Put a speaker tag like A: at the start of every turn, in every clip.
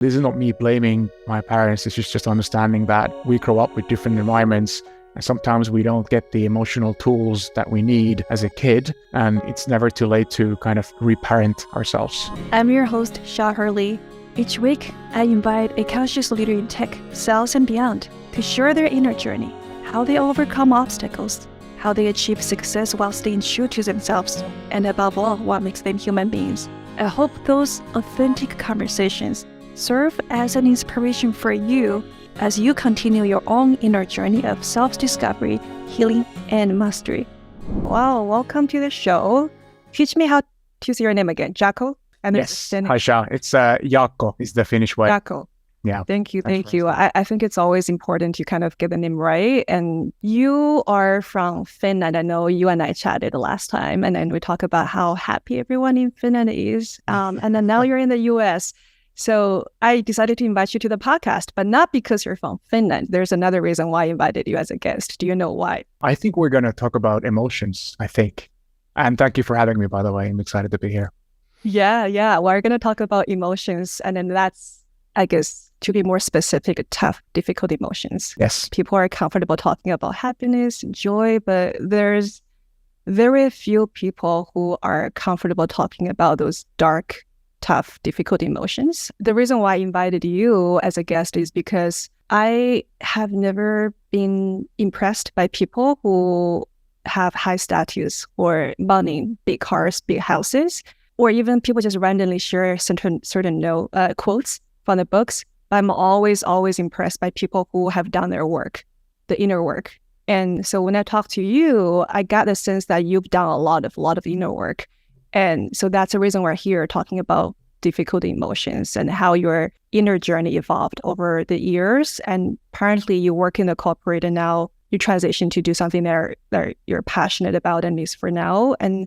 A: This is not me blaming my parents. It's just understanding that we grow up with different environments and sometimes we don't get the emotional tools that we need as a kid. And it's never too late to kind of reparent ourselves.
B: I'm your host, Sha Hurley. Each week, I invite a conscious leader in tech, sales, and beyond to share their inner journey, how they overcome obstacles, how they achieve success while staying true to themselves, and above all, what makes them human beings. I hope those authentic conversations serve as an inspiration for you as you continue your own inner journey of self-discovery, healing, and mastery. Wow, welcome to the show. Teach me how to say your name again. Jaakko?
A: Yes. Hi, Sha. It's Jaakko is the Finnish way.
B: Jaakko.
A: Yeah.
B: Thank you. I think it's always important to kind of get the name right. And you are from Finland. I know you and I chatted last time, and then we talked about how happy everyone in Finland is. And then now you're in the US. So I decided to invite you to the podcast, but not because you're from Finland. There's another reason why I invited you as a guest. Do you know why?
A: I think we're going to talk about emotions, I think. And thank you for having me, by the way. I'm excited to be here.
B: Yeah. We're going to talk about emotions. And then that's, I guess, to be more specific, tough, difficult emotions.
A: Yes.
B: People are comfortable talking about happiness, joy, but there's very few people who are comfortable talking about those dark, tough, difficult emotions. The reason why I invited you as a guest is because I have never been impressed by people who have high status or money, big cars, big houses, or even people just randomly share certain quotes from the books. I'm always impressed by people who have done their work, the inner work. And so when I talk to you, I got the sense that you've done a lot of inner work. And so that's the reason we're here talking about difficult emotions and how your inner journey evolved over the years. And apparently you work in the corporate and now you transition to do something that you're passionate about, at least for now. And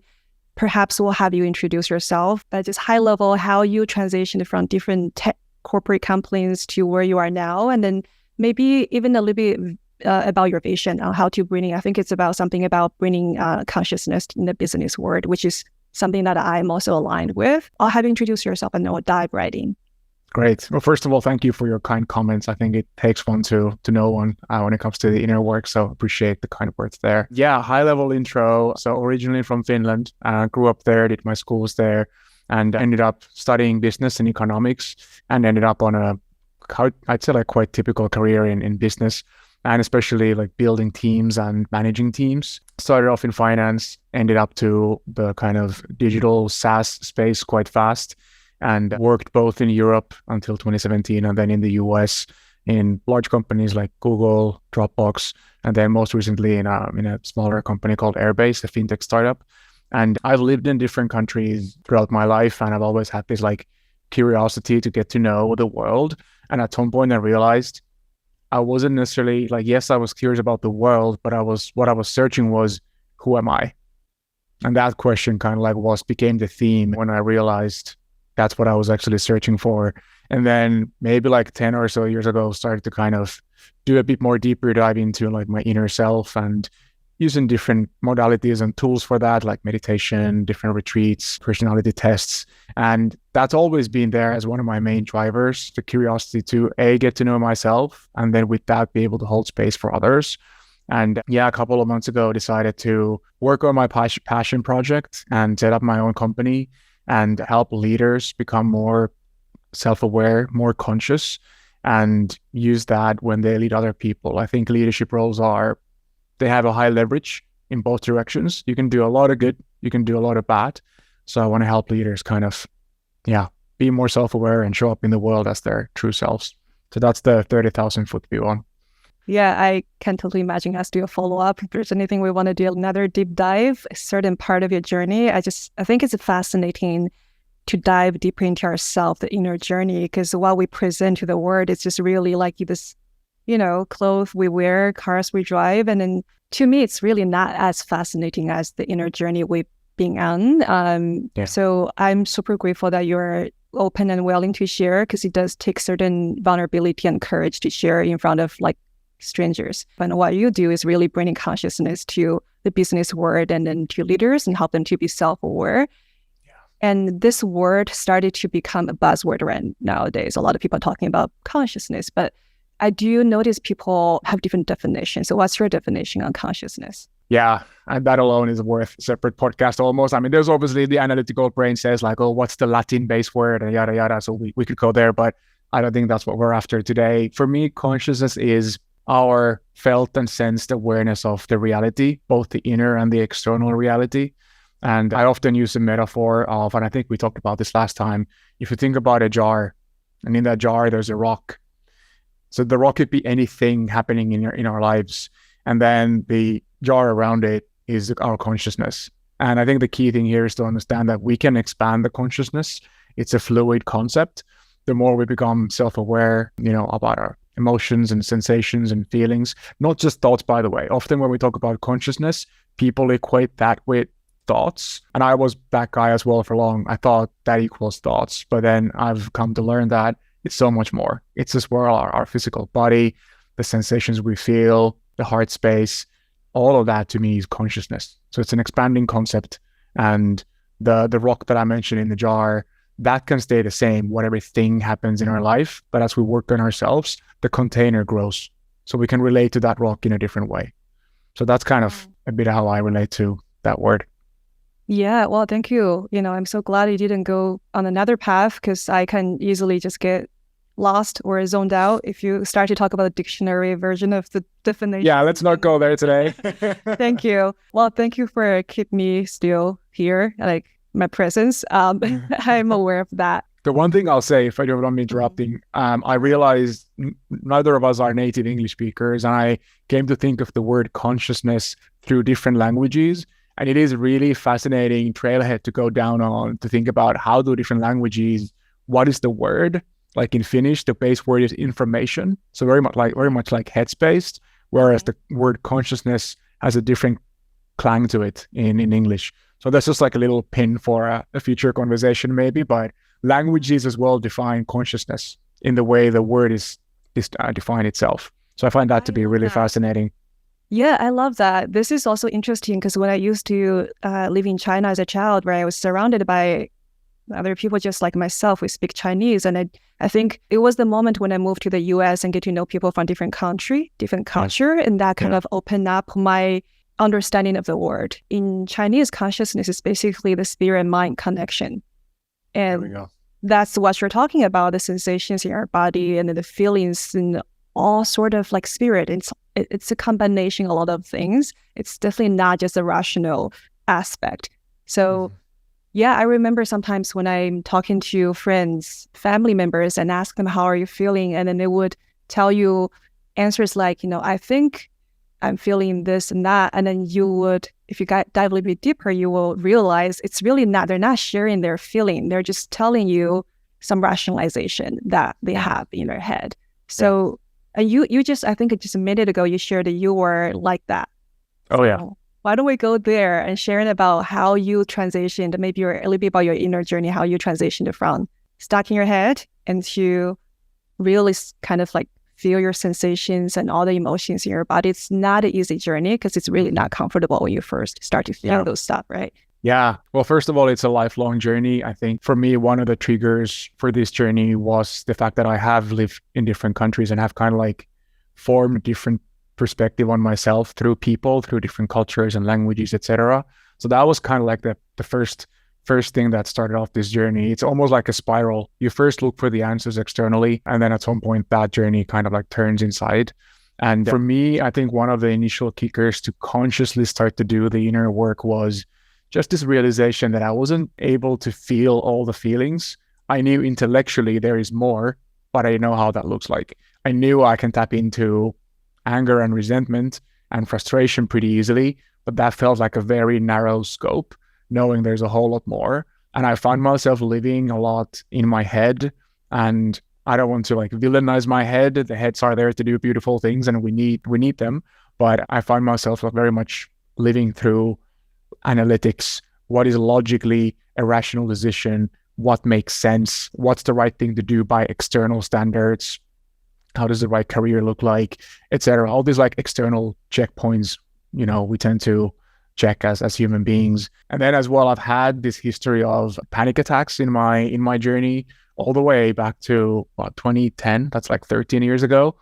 B: perhaps we'll have you introduce yourself, but just high level, how you transitioned from different tech corporate companies to where you are now. And then maybe even a little bit about your vision on how to I think it's about something about bringing consciousness in the business world, which is something that I'm also aligned with. I'll have you introduce yourself and then we'll dive right in.
A: Great. Well, first of all, thank you for your kind comments. I think it takes one to know one when it comes to the inner work. So appreciate the kind words there. Yeah, high level intro. So originally from Finland, grew up there, did my schools there, and ended up studying business and economics and ended up on I'd say like quite typical career in business, and especially like building teams and managing teams. Started off in finance, ended up to the kind of digital SaaS space quite fast, and worked both in Europe until 2017 and then in the US in large companies like Google, Dropbox, and then most recently in a smaller company called Airbase, a fintech startup. And I've lived in different countries throughout my life, and I've always had this like curiosity to get to know the world. And at some point I realized I wasn't necessarily like, yes, I was curious about the world, but what I was searching was, who am I? And that question kind of like became the theme when I realized that's what I was actually searching for. And then maybe like 10 or so years ago, started to kind of do a bit more deeper dive into like my inner self and using different modalities and tools for that, like meditation, different retreats, personality tests. And that's always been there as one of my main drivers, the curiosity to get to know myself, and then with that, be able to hold space for others. And yeah, a couple of months ago, decided to work on my passion project and set up my own company and help leaders become more self-aware, more conscious, and use that when they lead other people. I think leadership roles they have a high leverage in both directions. You can do a lot of good, you can do a lot of bad. So I want to help leaders kind of, be more self-aware and show up in the world as their true selves. So that's the 30,000 foot view on.
B: Yeah, I can totally imagine us do a follow-up. If there's anything we want to do, another deep dive, a certain part of your journey. I think it's fascinating to dive deeper into ourselves, the inner journey, because what we present to the world is just really like this, clothes we wear, cars we drive. And then to me, it's really not as fascinating as the inner journey we've been on. So I'm super grateful that you're open and willing to share, because it does take certain vulnerability and courage to share in front of like strangers. And what you do is really bringing consciousness to the business world and then to leaders and help them to be self-aware. And this word started to become a buzzword around nowadays. A lot of people are talking about consciousness, but I do notice people have different definitions. So what's your definition on consciousness?
A: Yeah, and that alone is worth a separate podcast almost. I mean, there's obviously the analytical brain says like, oh, what's the Latin base word and yada, yada. So we could go there, but I don't think that's what we're after today. For me, consciousness is our felt and sensed awareness of the reality, both the inner and the external reality. And I often use the metaphor of, and I think we talked about this last time, if you think about a jar, and in that jar, there's a rock. So the rock could be anything happening in our lives. And then the jar around it is our consciousness. And I think the key thing here is to understand that we can expand the consciousness. It's a fluid concept. The more we become self-aware, about our emotions and sensations and feelings, not just thoughts, by the way. Often when we talk about consciousness, people equate that with thoughts. And I was that guy as well for long. I thought that equals thoughts. But then I've come to learn that it's so much more. It's as well our physical body, the sensations we feel, the heart space, all of that to me is consciousness. So it's an expanding concept. And the rock that I mentioned in the jar, that can stay the same, whatever thing happens in our life. But as we work on ourselves, the container grows. So we can relate to that rock in a different way. So that's kind of a bit of how I relate to that word.
B: Yeah, well, thank you. I'm so glad you didn't go on another path, because I can easily just get lost or zoned out if you start to talk about a dictionary version of the definition.
A: Yeah, let's not go there today.
B: Thank you. Well, thank you for keeping me still here, like my presence. I'm aware of that.
A: The one thing I'll say, if I don't mind me interrupting, I realized neither of us are native English speakers, and I came to think of the word consciousness through different languages. And it is really fascinating trailhead to go down on, to think about how do different languages, what is the word? Like in Finnish, the base word is information. So very much like headspace, whereas the word consciousness has a different clang to it in English. So that's just like a little pin for a future conversation maybe, but languages as well define consciousness in the way the word is defined itself. So I find that to be really fascinating.
B: Yeah, I love that. This is also interesting because when I used to live in China as a child, where I was surrounded by other people just like myself who speak Chinese. And I think it was the moment when I moved to the US and get to know people from different country, different culture, and that kind of opened up my understanding of the word. In Chinese, consciousness is basically the spirit-mind connection. And that's what you're talking about, the sensations in our body and the feelings and all sort of like spirit. It's a combination of a lot of things. It's definitely not just a rational aspect. So yeah, I remember sometimes when I'm talking to friends, family members, and ask them, how are you feeling? And then they would tell you answers like, I think I'm feeling this and that. And then you would, if you dive a little bit deeper, you will realize it's really not, they're not sharing their feeling. They're just telling you some rationalization that they have in their head. So you just, I think just a minute ago, you shared that you were like that.
A: Oh, yeah.
B: So why don't we go there and sharing about how you transitioned, maybe a little bit about your inner journey, how you transitioned from stuck in your head and to really kind of like feel your sensations and all the emotions in your body. It's not an easy journey because it's really not comfortable when you first start to feel those stuff, right?
A: Yeah. Well, first of all, it's a lifelong journey. I think for me, one of the triggers for this journey was the fact that I have lived in different countries and have kind of like formed different perspective on myself through people, through different cultures and languages, etc. So that was kind of like the first thing that started off this journey. It's almost like a spiral. You first look for the answers externally, and then at some point that journey kind of like turns inside. And for me, I think one of the initial kickers to consciously start to do the inner work was just this realization that I wasn't able to feel all the feelings. I knew intellectually there is more, but I didn't know how that looks like. I knew I can tap into anger and resentment and frustration pretty easily, but that felt like a very narrow scope, knowing there's a whole lot more. And I found myself living a lot in my head, and I don't want to like villainize my head. The heads are there to do beautiful things and we need them. But I find myself very much living through analytics. What is logically a rational decision? What makes sense? What's the right thing to do by external standards? How does the right career look like, etc. All these like external checkpoints, we tend to check as human beings. And then as well, I've had this history of panic attacks in my journey all the way back to 2010. That's like 13 years ago.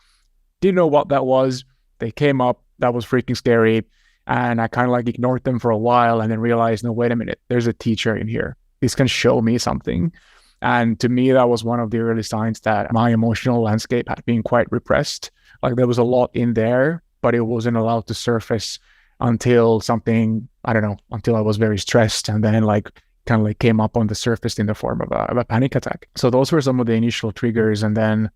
A: Didn't know what that was. They came up. That was freaking scary. And I kind of like ignored them for a while and then realized, no, wait a minute, there's a teacher in here. This can show me something. And to me, that was one of the early signs that my emotional landscape had been quite repressed. Like there was a lot in there, but it wasn't allowed to surface until something, I don't know, until I was very stressed, and then like kind of like came up on the surface in the form of a panic attack. So those were some of the initial triggers and then,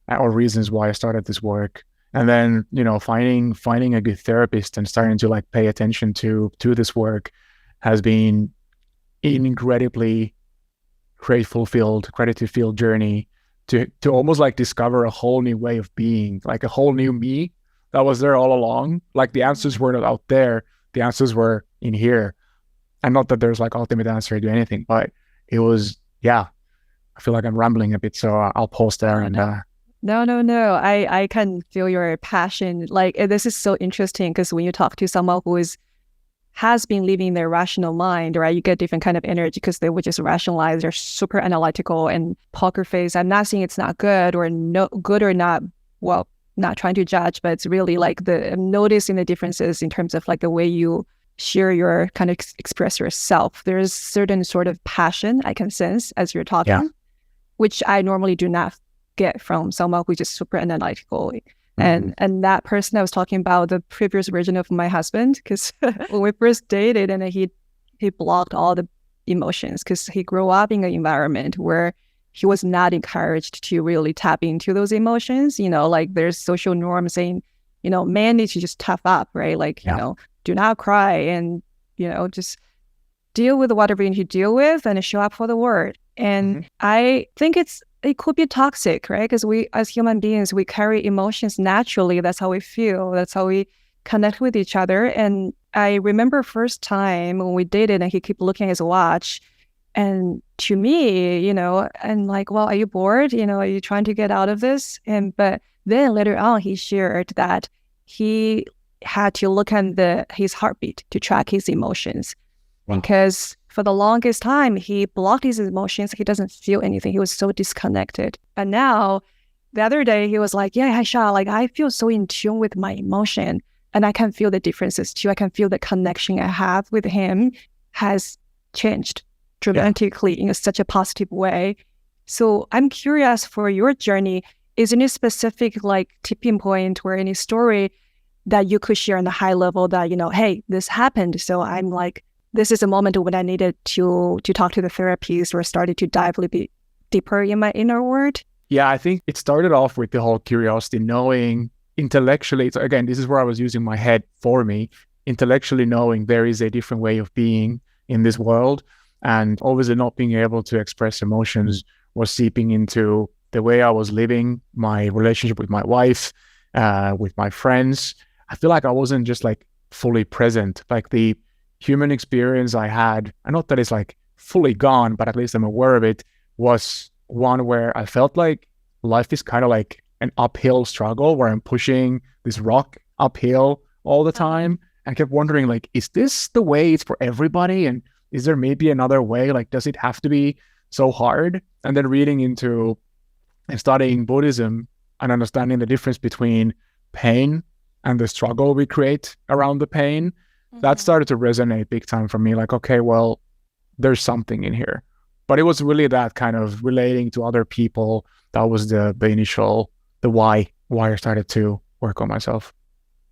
A: or reasons why I started this work. And then, you know, finding a good therapist and starting to like pay attention to this work has been an incredibly gratitude-filled journey to almost like discover a whole new way of being, like a whole new me that was there all along. Like the answers were not out there, the answers were in here. And not that there's like ultimate answer to anything, but it was, yeah, I feel like I'm rambling a bit, so I'll pause there. And
B: No. I can feel your passion. Like this is so interesting because when you talk to someone who has been living their rational mind, right, you get different kind of energy because they would just rationalize. They're super analytical and poker face. I'm not saying it's not good or no good or not. Well, not trying to judge, but it's really like I'm noticing the differences in terms of like the way you share your kind of express yourself. There's certain sort of passion I can sense as you're talking, which I normally do not get from someone who's just super analytical. And that person I was talking about, the previous version of my husband, because when we first dated, and he blocked all the emotions because he grew up in an environment where he was not encouraged to really tap into those emotions. You know, like there's social norms saying, you know, man needs to just tough up, right? Like, you know, do not cry and, you know, just deal with whatever you need to deal with and show up for the world. And I think it could be toxic, right? Because we, as human beings, we carry emotions naturally. That's how we feel. That's how we connect with each other. And I remember first time when we dated and he kept looking at his watch. And to me, you know, and like, well, are you bored? You know, are you trying to get out of this? But then later on, he shared that he had to look at his heartbeat to track his emotions. Wow. Because for the longest time, he blocked his emotions. He doesn't feel anything. He was so disconnected. And now, the other day, he was like, yeah, Haisha, like I feel so in tune with my emotion. And I can feel the differences too. I can feel the connection I have with him has changed dramatically in such a positive way. So I'm curious for your journey, is any specific like tipping point or any story that you could share on the high level that, you know, hey, this happened. So I'm like, this is a moment when I needed to talk to the therapist or started to dive a little bit deeper in my inner world?
A: Yeah, I think it started off with the whole curiosity, knowing intellectually. So again, this is where I was using my head for me, intellectually knowing there is a different way of being in this world. And obviously not being able to express emotions was seeping into the way I was living, my relationship with my wife, with my friends. I feel like I wasn't just like fully present. Like the human experience I had, and not that it's like fully gone, but at least I'm aware of it, was one where I felt like life is kind of like an uphill struggle where I'm pushing this rock uphill all the time. I kept wondering, like, is this the way it's for everybody? And is there maybe another way? Like, does it have to be so hard? And then reading into and studying Buddhism and understanding the difference between pain and the struggle we create around the pain, that started to resonate big time for me. Like, okay, well, there's something in here. But it was really that kind of relating to other people. That was the initial, the why I started to work on myself.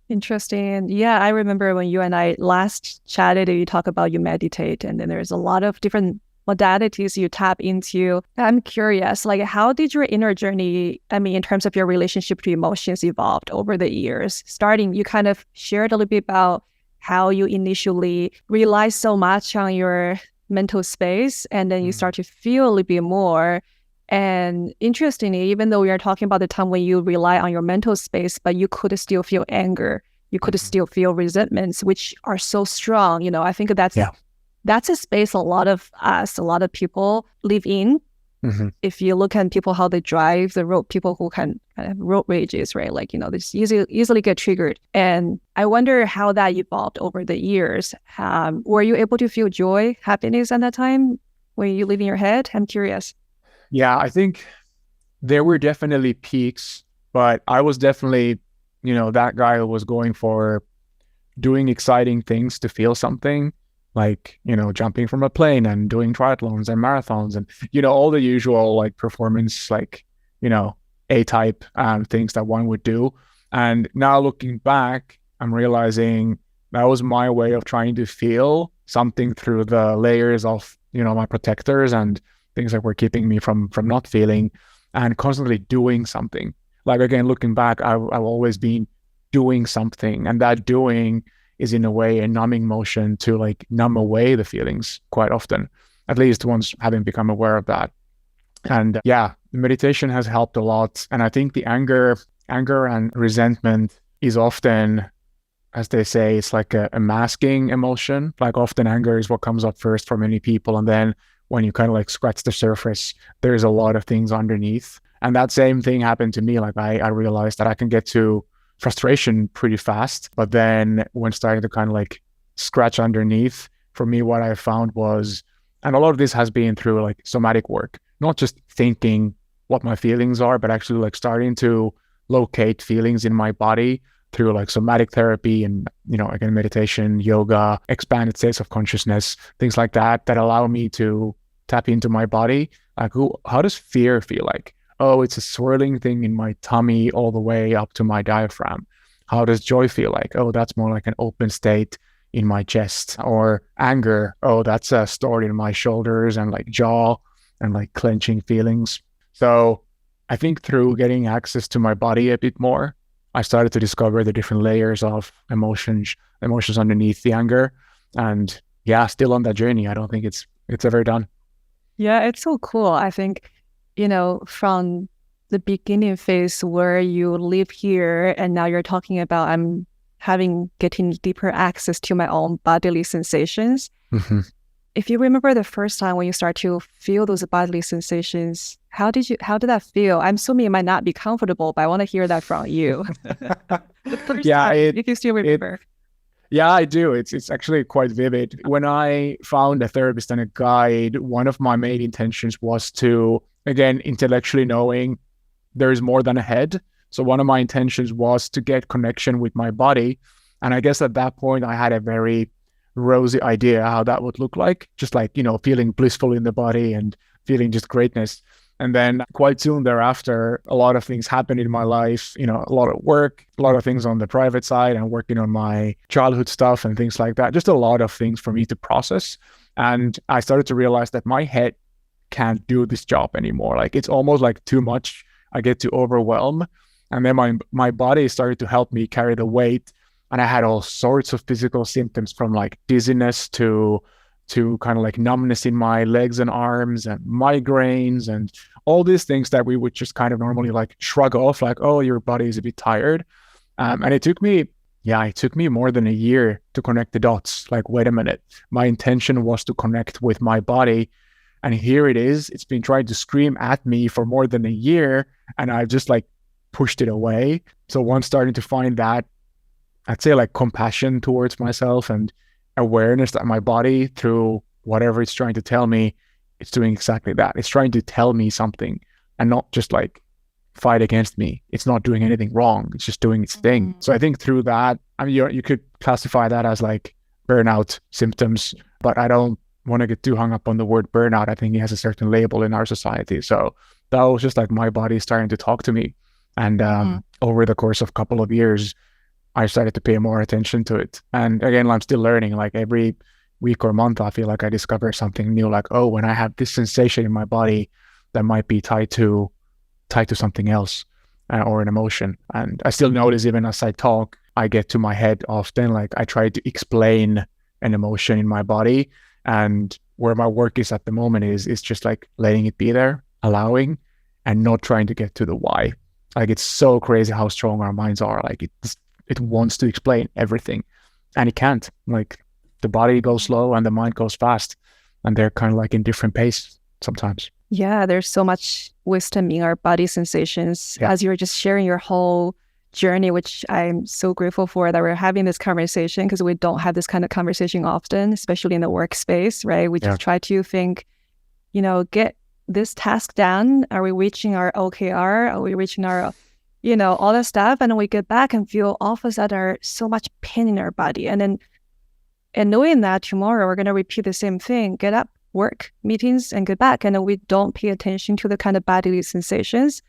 B: Interesting. Yeah, I remember when you and I last chatted, you talk about you meditate, and then there's a lot of different modalities you tap into. I'm curious, like, how did your inner journey, I mean, in terms of your relationship to emotions, evolved over the years? Starting, you kind of shared a little bit about how you initially relied so much on your mental space, and then you start to feel a little bit more. And interestingly, even though we are talking about the time when you rely on your mental space, but you could still feel anger, you could still feel resentments, which are so strong. You know, I think that's a space a lot of people live in. If you look at people, how they drive the road, people who can kind of road rages, right? Like, this easily get triggered. And I wonder how that evolved over the years. Were you able to feel joy, happiness at that time when you live in your head? I'm curious.
A: Yeah, I think there were definitely peaks, but I was definitely, that guy who was going for doing exciting things to feel something, like, jumping from a plane and doing triathlons and marathons and, all the usual like performance, like, A-type things that one would do. And now looking back, I'm realizing that was my way of trying to feel something through the layers of, my protectors and things that were keeping me from not feeling, and constantly doing something. Like, again, looking back, I've always been doing something, and that doing is in a way a numbing motion to like numb away the feelings quite often, at least once having become aware of that. And yeah, meditation has helped a lot. And I think the anger and resentment is often, as they say, it's like a masking emotion. Like, often anger is what comes up first for many people. And then when you kind of like scratch the surface, there's a lot of things underneath. And that same thing happened to me. Like, I realized that I can get to frustration pretty fast, but then when starting to kind of like scratch underneath, for me, what I found was, and a lot of this has been through like somatic work, not just thinking what my feelings are, but actually like starting to locate feelings in my body through like somatic therapy and, again, meditation, yoga, expanded states of consciousness, things like that allow me to tap into my body. Like, how does fear feel like? Oh, it's a swirling thing in my tummy all the way up to my diaphragm. How does joy feel like? Oh, that's more like an open state in my chest. Or anger, oh, that's stored in my shoulders and like jaw and like clenching feelings. So I think through getting access to my body a bit more, I started to discover the different layers of emotions underneath the anger. And yeah, still on that journey. I don't think it's ever done.
B: Yeah, it's so cool. I think, from the beginning phase where you live here and now you're talking about I'm getting deeper access to my own bodily sensations.
A: Mm-hmm.
B: If you remember the first time when you start to feel those bodily sensations, how did that feel? I'm assuming it might not be comfortable, but I want to hear that from you. The first time, if you still remember.
A: Yeah, I do. It's actually quite vivid. When I found a therapist and a guide, one of my main intentions was to, again, intellectually knowing there is more than a head. So one of my intentions was to get connection with my body. And I guess at that point, I had a very rosy idea how that would look like, just like, feeling blissful in the body and feeling just greatness. And then quite soon thereafter, a lot of things happened in my life, a lot of work, a lot of things on the private side and working on my childhood stuff and things like that. Just a lot of things for me to process. And I started to realize that my head can't do this job anymore. Like, it's almost like too much. I get to overwhelm. And then my body started to help me carry the weight. And I had all sorts of physical symptoms, from like dizziness to kind of like numbness in my legs and arms and migraines and all these things that we would just kind of normally like shrug off, like, oh, your body is a bit tired. And it took me more than a year to connect the dots. Like, wait a minute, my intention was to connect with my body. And here it is. It's been trying to scream at me for more than a year. And I've just like pushed it away. So once starting to find that, I'd say like compassion towards myself and awareness that my body, through whatever it's trying to tell me, it's doing exactly that. It's trying to tell me something and not just like fight against me. It's not doing anything wrong. It's just doing its thing. So I think through that, I mean, you could classify that as like burnout symptoms, but I don't want to get too hung up on the word burnout. I think it has a certain label in our society. So that was just like my body starting to talk to me. And over the course of a couple of years, I started to pay more attention to it. And again, I'm still learning. Like, every week or month, I feel like I discover something new. Like, oh, when I have this sensation in my body, that might be tied to something else or an emotion. And I still notice, even as I talk, I get to my head often. Like, I try to explain an emotion in my body, and where my work is at the moment is just like letting it be there, allowing, and not trying to get to the why. Like, it's so crazy how strong our minds are. Like, it wants to explain everything, and it can't. Like, the body goes slow and the mind goes fast, and they're kind of like in different pace sometimes.
B: Yeah, there's so much wisdom in our body sensations.
A: Yeah.
B: As you're just sharing your whole journey, which I'm so grateful for that we're having this conversation, because we don't have this kind of conversation often, especially in the workspace, right? We just try to think, get this task done. Are we reaching our OKR? Are we reaching our, all that stuff? And then we get back and feel all of a sudden so much pain in our body. And knowing that tomorrow we're going to repeat the same thing, get up, work, meetings, and get back. And then we don't pay attention to the kind of bodily sensations,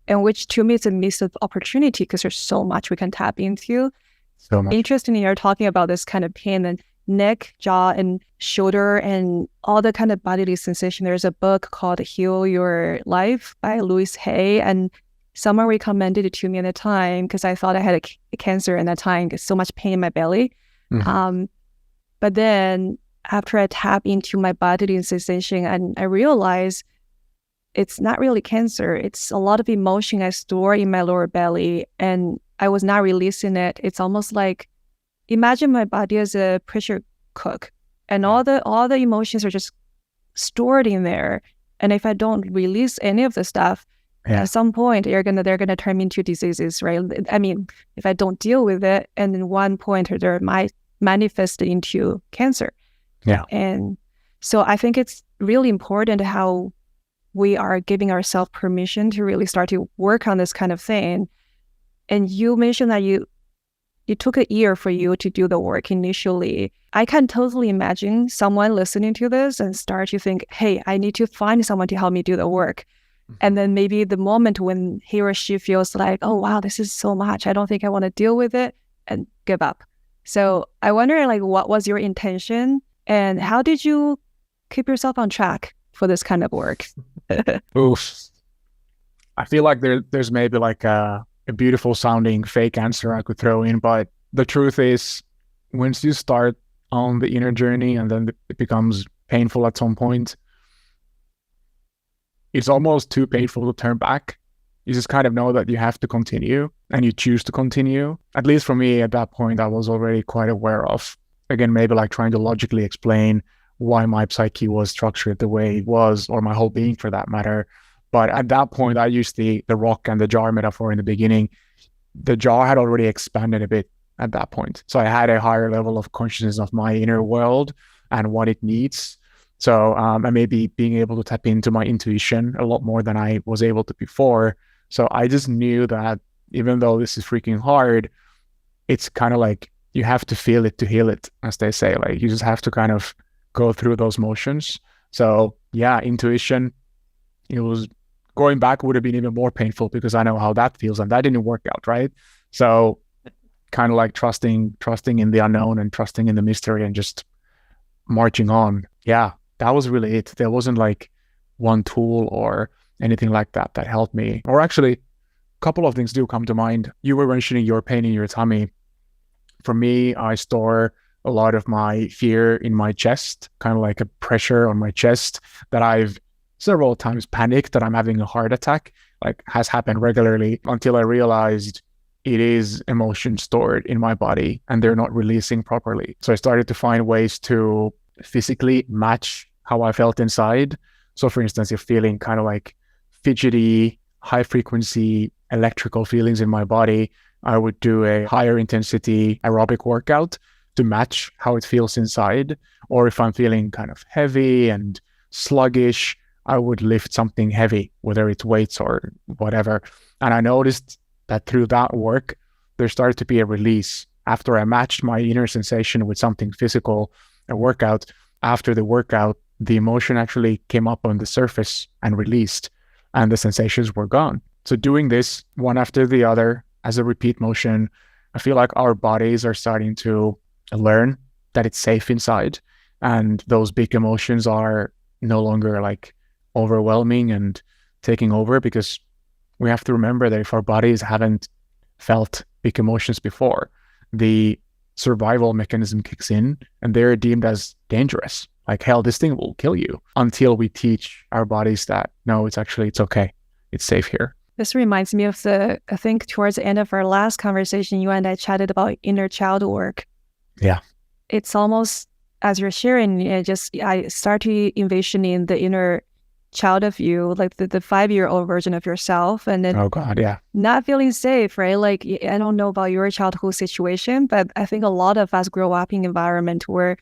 B: and which to me is a missed opportunity because there's so much we can tap into.
A: So much.
B: Interestingly, you're talking about this kind of pain and neck, jaw, and shoulder, and all the kind of bodily sensation. There's a book called Heal Your Life by Louise Hay, and someone recommended it to me at the time because I thought I had a cancer at that time, because so much pain in my belly.
A: Mm-hmm.
B: But then after I tap into my bodily sensation, and I realized it's not really cancer. It's a lot of emotion I store in my lower belly, and I was not releasing it. It's almost like, imagine my body as a pressure cook, and all the emotions are just stored in there. And if I don't release any of the stuff, at some point they're gonna turn into diseases, right? I mean, if I don't deal with it, and then one point they might manifest into cancer.
A: Yeah.
B: And so I think it's really important how we are giving ourselves permission to really start to work on this kind of thing. And you mentioned that it took a year for you to do the work initially. I can totally imagine someone listening to this and start to think, hey, I need to find someone to help me do the work. Mm-hmm. And then maybe the moment when he or she feels like, oh, wow, this is so much, I don't think I want to deal with it, and give up. So I wonder, like, what was your intention and how did you keep yourself on track for this kind of work?
A: Oof. I feel like there's maybe like a beautiful sounding fake answer I could throw in, but the truth is, once you start on the inner journey and then it becomes painful at some point, it's almost too painful to turn back. You just kind of know that you have to continue, and you choose to continue. At least for me, at that point, I was already quite aware of, again, maybe like trying to logically explain why my psyche was structured the way it was, or my whole being for that matter. But at that point, I used the rock and the jar metaphor in the beginning. The jar had already expanded a bit at that point. So I had a higher level of consciousness of my inner world and what it needs. So I may be being able to tap into my intuition a lot more than I was able to before. So I just knew that even though this is freaking hard, it's kind of like you have to feel it to heal it, as they say. Like you just have to kind of go through those motions. So yeah, intuition, it was going back would have been even more painful because I know how that feels, and that didn't work out, right? So kind of like trusting in the unknown and trusting in the mystery and just marching on. Yeah, that was really it. There wasn't like one tool or anything like that helped me. Or actually, a couple of things do come to mind. You were mentioning your pain in your tummy. For me, I store a lot of my fear in my chest, kind of like a pressure on my chest that I've several times panicked that I'm having a heart attack, like has happened regularly, until I realized it is emotion stored in my body and they're not releasing properly. So I started to find ways to physically match how I felt inside. So for instance, if feeling kind of like fidgety, high frequency electrical feelings in my body, I would do a higher intensity aerobic workout to match how it feels inside. Or if I'm feeling kind of heavy and sluggish, I would lift something heavy, whether it's weights or whatever. And I noticed that through that work, there started to be a release. After I matched my inner sensation with something physical, a workout, after the workout, the emotion actually came up on the surface and released, and the sensations were gone. So doing this one after the other as a repeat motion, I feel like our bodies are starting to learn that it's safe inside, and those big emotions are no longer like overwhelming and taking over, because we have to remember that if our bodies haven't felt big emotions before, the survival mechanism kicks in and they're deemed as dangerous. Like, hell, this thing will kill you, until we teach our bodies that, no, it's okay. It's safe here.
B: This reminds me of I think towards the end of our last conversation, you and I chatted about inner child work.
A: Yeah.
B: It's almost, as you're sharing, I start to envisioning the inner child of you, like the 5-year-old version of yourself, and then
A: Oh God, yeah.
B: not feeling safe, right? Like, I don't know about your childhood situation, but I think a lot of us grow up in environment where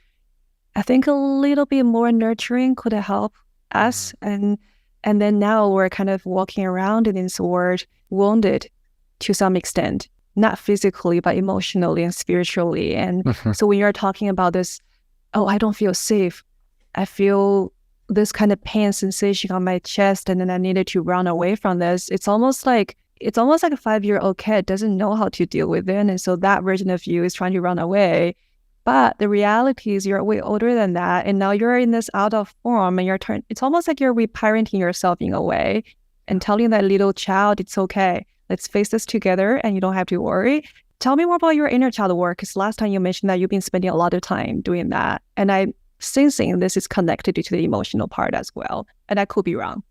B: I think a little bit more nurturing could help us. And then now we're kind of walking around in this world wounded to some extent, not physically, but emotionally and spiritually. And so when you're talking about this, oh, I don't feel safe. I feel this kind of pain sensation on my chest, and then I needed to run away from this. It's almost like a 5-year-old kid doesn't know how to deal with it. And so that version of you is trying to run away. But the reality is you're way older than that. And now you're in this out of form, and it's almost like you're reparenting yourself in a way and telling that little child, it's okay. Let's face this together and you don't have to worry. Tell me more about your inner child work, because last time you mentioned that you've been spending a lot of time doing that. And I'm sensing this is connected to the emotional part as well. And I could be wrong.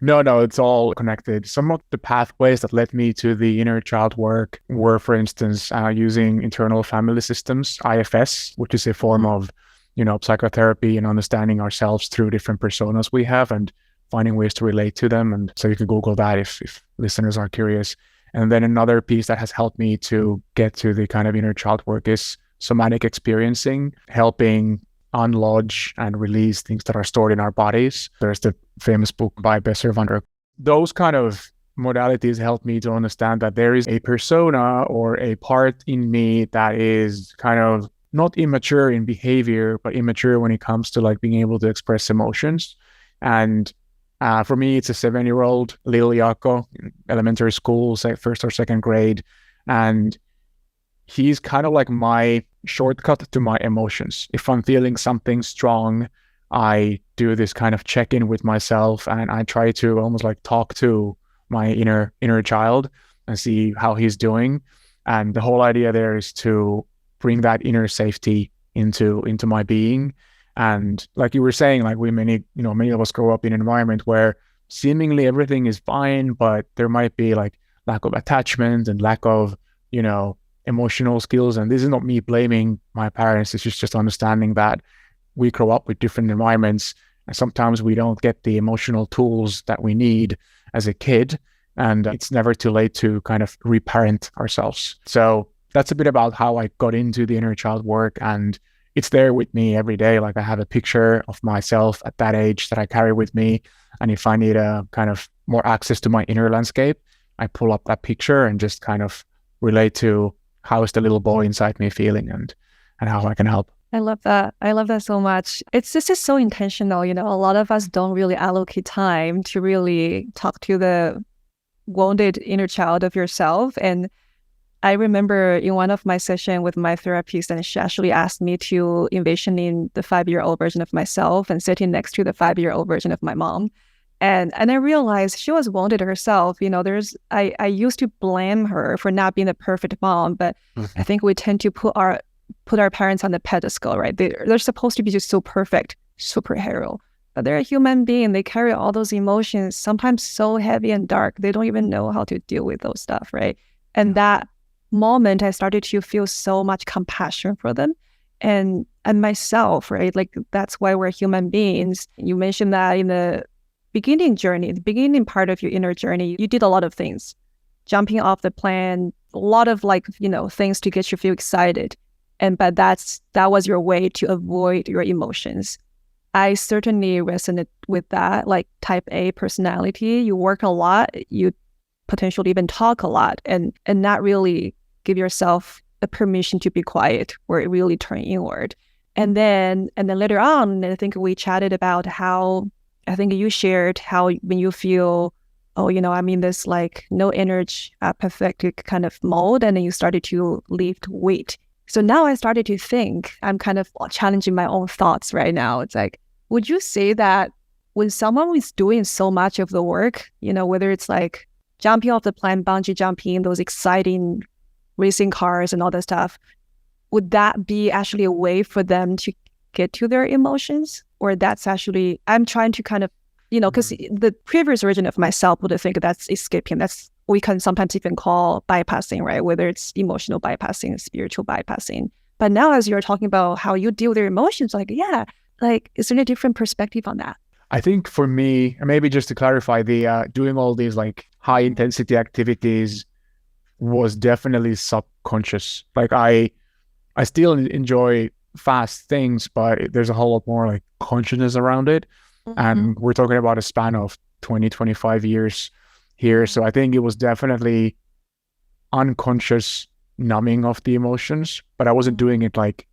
A: No, it's all connected. Some of the pathways that led me to the inner child work were, for instance, using internal family systems, IFS, which is a form of, psychotherapy and understanding ourselves through different personas we have and finding ways to relate to them. And so you can Google that if listeners are curious. And then another piece that has helped me to get to the kind of inner child work is somatic experiencing, helping unlodge and release things that are stored in our bodies. There's the famous book by Besser van der. Those kind of modalities help me to understand that there is a persona or a part in me that is kind of not immature in behavior, but immature when it comes to like being able to express emotions. And for me, it's a 7-year-old little Jaakko, elementary school, say first or second grade. And he's kind of like my shortcut to my emotions. If I'm feeling something strong, I do this kind of check-in with myself, and I try to almost like talk to my inner child and see how he's doing. And the whole idea there is to bring that inner safety into my being. And like you were saying, like many of us grow up in an environment where seemingly everything is fine, but there might be like lack of attachment and lack of, emotional skills. And this is not me blaming my parents. It's just understanding that we grow up with different environments, and sometimes we don't get the emotional tools that we need as a kid. And it's never too late to kind of reparent ourselves. So that's a bit about how I got into the inner child work, and it's there with me every day. Like I have a picture of myself at that age that I carry with me. And if I need a kind of more access to my inner landscape, I pull up that picture and just kind of relate to how is the little boy inside me feeling and how I can help.
B: I love that. I love that so much. It's just so intentional. A lot of us don't really allocate time to really talk to the wounded inner child of yourself. And I remember in one of my sessions with my therapist, and she actually asked me to envision in the 5-year-old version of myself and sitting next to the 5-year-old version of my mom. And I realized she was wounded herself. I used to blame her for not being the perfect mom, but I think we tend to put our parents on the pedestal, right? They're supposed to be just so perfect, superhero, but they're a human being. They carry all those emotions, sometimes so heavy and dark. They don't even know how to deal with those stuff, right? And that moment, I started to feel so much compassion for them and myself, right? Like that's why we're human beings. You mentioned that in the beginning part of your inner journey, you did a lot of things, jumping off the plane, a lot of things to get you feel excited. But that was your way to avoid your emotions. I certainly resonate with that, like type A personality. You work a lot, you potentially even talk a lot and not really give yourself a permission to be quiet or really turn inward. And then later on, I think we chatted about how, I think you shared how when you feel, I'm in this like no energy, apathetic kind of mode, and then you started to lift weight. So now I started to think, I'm kind of challenging my own thoughts right now. It's like, would you say that when someone is doing so much of the work, whether it's like jumping off the plane, bungee jumping, those exciting racing cars and all that stuff, would that be actually a way for them to get to their emotions? Or that's actually, I'm trying to kind of, because the previous version of myself would think that's escaping. That's, we can sometimes even call bypassing, right? Whether it's emotional bypassing, spiritual bypassing. But now as you're talking about how you deal with your emotions, is there a different perspective on that?
A: I think for me, and maybe just to clarify, the doing all these like high intensity activities was definitely subconscious. Like I still enjoy fast things, but there's a whole lot more like consciousness around it. And we're talking about a span of 20, 25 years here. So I think it was definitely unconscious numbing of the emotions, but I wasn't doing it like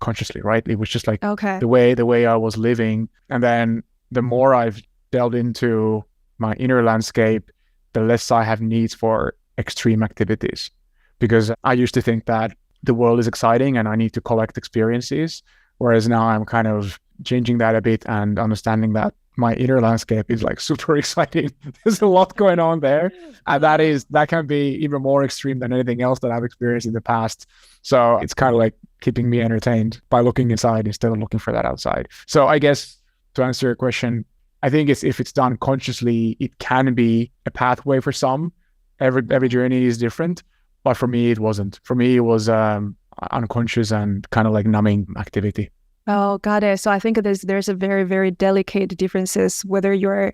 A: consciously, right? It was just like
B: Okay.
A: the way I was living. And then the more I've delved into my inner landscape, the less I have needs for extreme activities. Because I used to think that the world is exciting and I need to collect experiences. Whereas now I'm kind of changing that a bit and understanding that my inner landscape is like super exciting. There's a lot going on there. And that can be even more extreme than anything else that I've experienced in the past. So it's kind of like keeping me entertained by looking inside instead of looking for that outside. So I guess to answer your question, I think if it's done consciously, it can be a pathway for some. Every journey is different. But for me, it wasn't. For me, it was unconscious and kind of like numbing activity.
B: Oh, got it. So I think there's a very, very delicate differences whether you're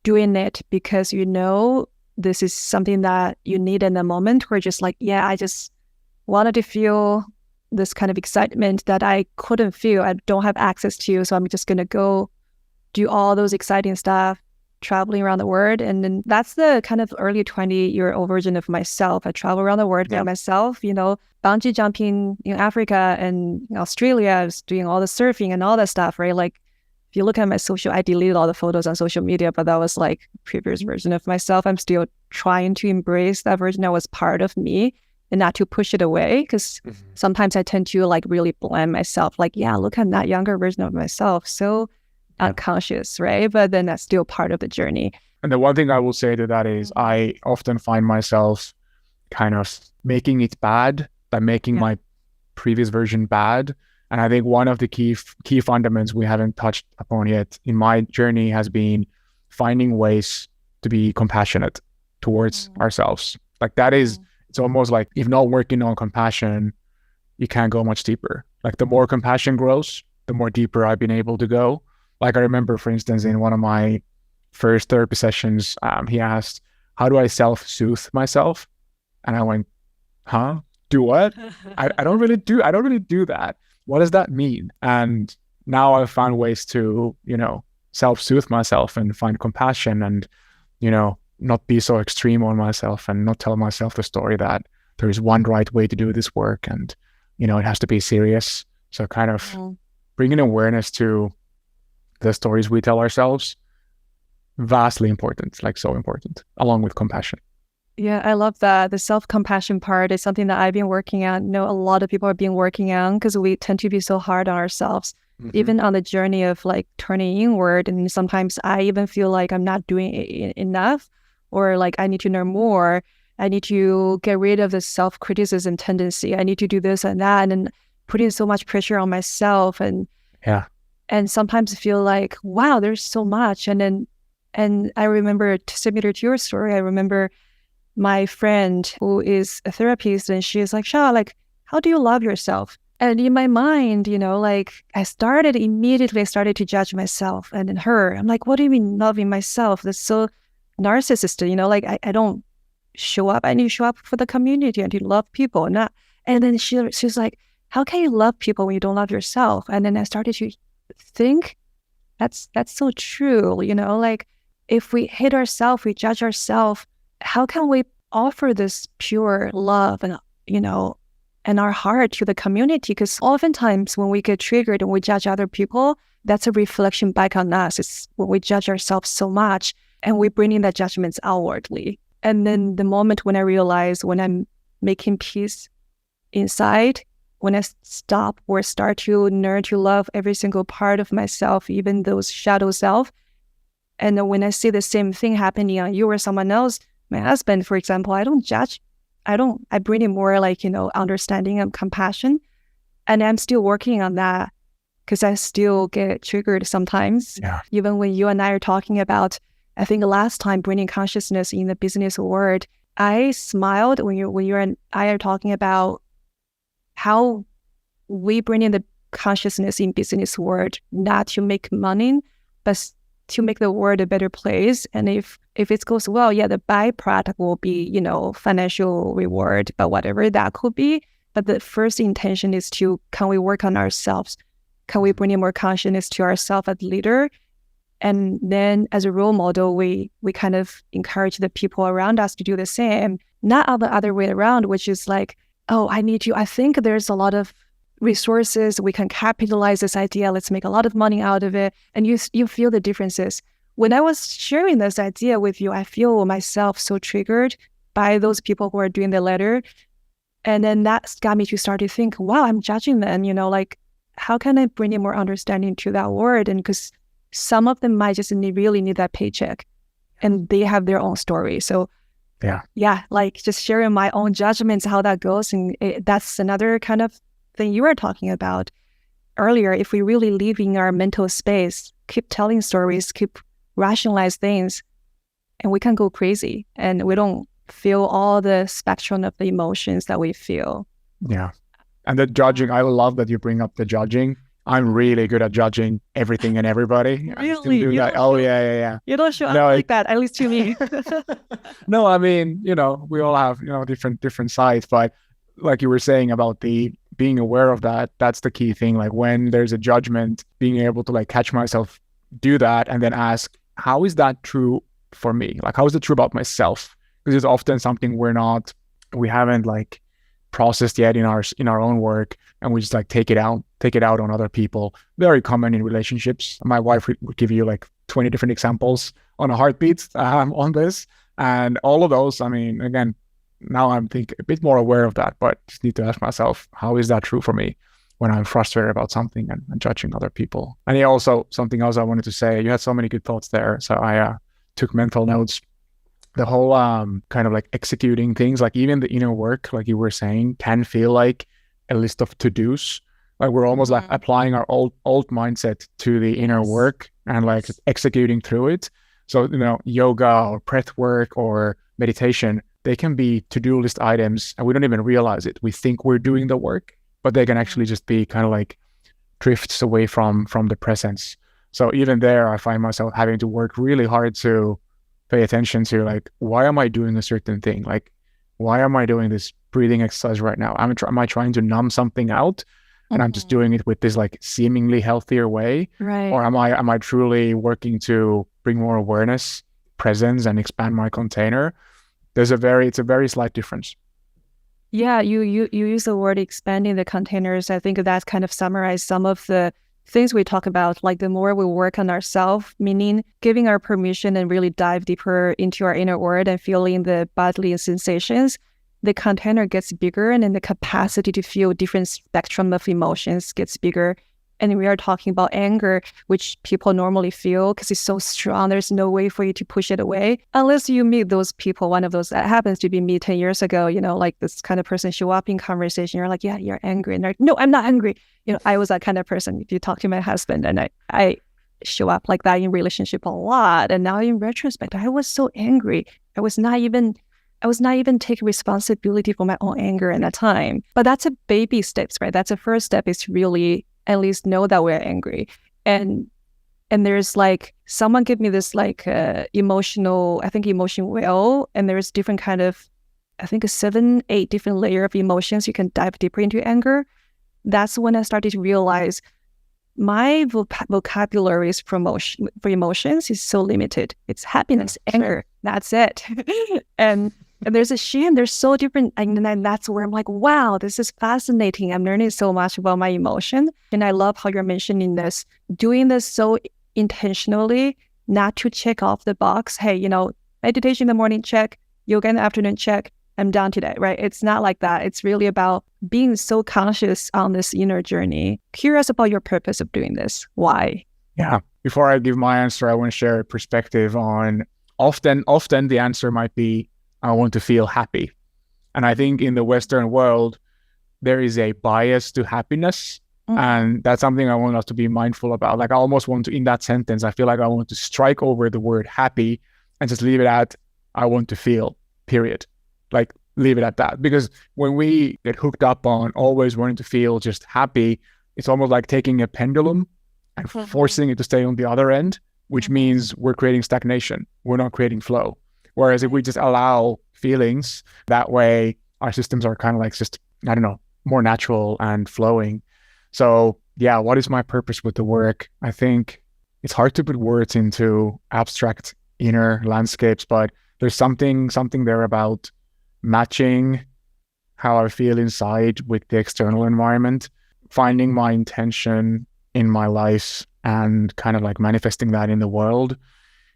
B: doing it because you know this is something that you need in the moment, or just like, yeah, I just wanted to feel this kind of excitement that I couldn't feel, I don't have access to. So I'm just going to go do all those exciting stuff, traveling around the world. And then that's the kind of early 20-year-old version of myself. I travel around the world by myself, bungee jumping in Africa and Australia. I was doing all the surfing and all that stuff, right? Like if you look at my I deleted all the photos on social media, but that was like previous version of myself. I'm still trying to embrace that version that was part of me and not to push it away. Because sometimes I tend to like really blame myself. Like, yeah, look at that younger version of myself. So unconscious, right? But then that's still part of the journey.
A: And the one thing I will say to that is I often find myself kind of making it bad by making my previous version bad. And I think one of the key fundamentals we haven't touched upon yet in my journey has been finding ways to be compassionate towards ourselves. Like that is, it's almost like if not working on compassion, you can't go much deeper. Like the more compassion grows, the more deeper I've been able to go. Like I remember, for instance, in one of my first therapy sessions, he asked, how do I self-soothe myself? And I went, huh? Do what? I don't really do that. What does that mean? And now I've found ways to, self-soothe myself and find compassion and, not be so extreme on myself and not tell myself the story that there is one right way to do this work and, it has to be serious. So kind of bringing awareness to the stories we tell ourselves, vastly important, like so important, along with compassion.
B: Yeah, I love that. The self-compassion part is something that I've been working on. A lot of people have been working on because we tend to be so hard on ourselves, even on the journey of like turning inward. And sometimes I even feel like I'm not doing enough, or like I need to learn more. I need to get rid of the self-criticism tendency. I need to do this and that, and putting so much pressure on myself. And sometimes I feel like, wow, there's so much. And I remember, similar to your story, I remember my friend who is a therapist, and she is like, Sha, like, how do you love yourself? And in my mind, like I started to judge myself and then her. I'm like, what do you mean loving myself? That's so narcissistic, like I don't show up. I need to show up for the community and to love people. And then she's like, how can you love people when you don't love yourself? And then I started to think that's so true. Like if we hate ourselves, we judge ourselves, how can we offer this pure love and and our heart to the community? Because oftentimes when we get triggered and we judge other people, that's a reflection back on us. It's when we judge ourselves so much and we bring in that judgments outwardly. And then the moment when I realize, when I'm making peace inside, when I stop or start to learn to love every single part of myself, even those shadow self, and then when I see the same thing happening on you or someone else, my husband, for example, I don't judge. I bring in more like, understanding and compassion. And I'm still working on that because I still get triggered sometimes.
A: Yeah.
B: Even when you and I are talking about, I think last time, bringing consciousness in the business world, I smiled when you and I are talking about how we bring in the consciousness in business world, not to make money, but to make the world a better place. And if it goes well, yeah, the byproduct will be, you know, financial reward, but whatever that could be. But the first intention is can we work on ourselves? Can we bring in more consciousness to ourselves as leader? And then as a role model, we kind of encourage the people around us to do the same, not the other way around, which is like, oh, I think there's a lot of resources, we can capitalize this idea, let's make a lot of money out of it. And you feel the differences. When I was sharing this idea with you, I feel myself so triggered by those people who are doing the letter. And then that got me to start to think, wow, I'm judging them, you know, like, how can I bring in more understanding to that word? And because some of them might just really need that paycheck and they have their own story. So yeah, like just sharing my own judgments, how that goes. And that's another kind of thing you were talking about earlier. If we really live in our mental space, keep telling stories, keep rationalize things, and we can go crazy and we don't feel all the spectrum of the emotions that we feel.
A: Yeah. And the judging, I love that you bring up the judging. I'm really good at judging everything and everybody.
B: Really?
A: Yeah.
B: You don't show up like that, at least to me.
A: No, I mean, you know, we all have, you know, different sides, but like you were saying about being aware of that, that's the key thing. Like when there's a judgment, being able to like catch myself, do that, and then ask, how is that true for me? Like, how is it true about myself? Because it's often something we haven't like processed yet in our own work, and we just like take it out on other people. Very common in relationships. My wife would give you like 20 different examples on a heartbeat on this, and all of those. I mean, again, now I'm a bit more aware of that, but just need to ask myself, how is that true for me when I'm frustrated about something and judging other people? And also something else I wanted to say. You had so many good thoughts there, so I took mental notes. The whole kind of like executing things, like even the inner work, like you were saying, can feel like a list of to-dos. Like we're almost like applying our old mindset to the inner work and like executing through it. So, you know, yoga or breath work or meditation, they can be to-do list items and we don't even realize it. We think we're doing the work, but they can actually just be kind of like drifts away from the presence. So even there, I find myself having to work really hard to pay attention to like, why am I doing a certain thing? Like, why am I doing this breathing exercise right now? Am I trying to numb something out? And I'm just doing it with this like seemingly healthier way,
B: right?
A: Or am I truly working to bring more awareness, presence, and expand my container? It's a very slight difference.
B: Yeah, you use the word expanding the containers. I think that kind of summarized some of the things we talk about, like the more we work on ourselves, meaning giving our permission and really dive deeper into our inner world and feeling the bodily sensations, the container gets bigger and then the capacity to feel different spectrum of emotions gets bigger. And we are talking about anger, which people normally feel because it's so strong. There's no way for you to push it away unless you meet those people. One of those that happens to be me 10 years ago, you know, like this kind of person show up in conversation. You're like, yeah, you're angry. And they're like, no, I'm not angry. You know, I was that kind of person. If you talk to my husband, and I show up like that in relationship a lot. And now in retrospect, I was so angry. I was not even taking responsibility for my own anger at that time. But that's a baby steps, right? That's the first step, is to really at least know that we're angry. And there's like, someone give me this like emotion wheel, and there's different kind of, I think 7-8 different layer of emotions you can dive deeper into anger. That's when I started to realize my vocabulary for emotions is so limited. It's happiness, anger, that's it. and there's a shame, there's so different. And then that's where I'm like, wow, this is fascinating. I'm learning so much about my emotion. And I love how you're mentioning this, doing this so intentionally, not to check off the box. Hey, you know, meditation in the morning, check. Yoga in the afternoon, check. I'm done today, right? It's not like that. It's really about being so conscious on this inner journey. Curious about your purpose of doing this. Why?
A: Yeah. Before I give my answer, I want to share a perspective on often the answer might be, I want to feel happy. And I think in the Western world, there is a bias to happiness. And that's something I want us to be mindful about. Like I almost want to, in that sentence, I feel like I want to strike over the word happy and just leave it at, I want to feel, period. Like leave it at that. Because when we get hooked up on always wanting to feel just happy, it's almost like taking a pendulum and forcing it to stay on the other end. which means we're creating stagnation. We're not creating flow. Whereas if we just allow feelings, that way our systems are kind of like just, I don't know, more natural and flowing. So yeah, what is my purpose with the work? I think it's hard to put words into abstract inner landscapes, but there's something there about matching how I feel inside with the external environment, finding my intention in my life and kind of like manifesting that in the world,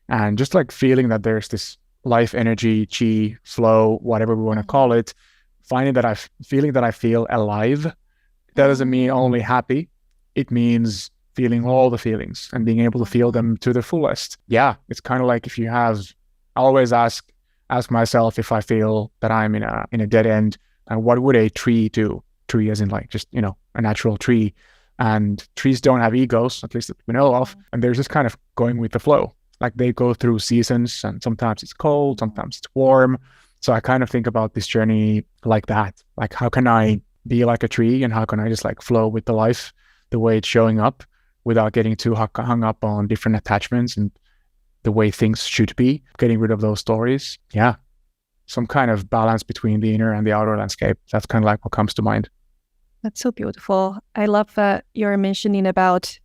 A: and just like feeling that there's this life energy, chi, flow, whatever we want to call it, feeling that I feel alive. That doesn't mean only happy. It means feeling all the feelings and being able to feel them to the fullest. Yeah, it's kind of like if you have, I always ask myself if I feel that I'm in a dead end, and what would a tree do? Tree as in like just, you know, a natural tree. And trees don't have egos, at least that we know of. And they're just kind of going with the flow. Like they go through seasons, and sometimes it's cold, sometimes it's warm. So I kind of think about this journey like that. Like, how can I be like a tree, and how can I just like flow with the life, the way it's showing up, without getting too hung up on different attachments and the way things should be, getting rid of those stories. Yeah. Some kind of balance between the inner and the outer landscape. That's kind of like what comes to mind.
B: That's so beautiful. I love that you're mentioning about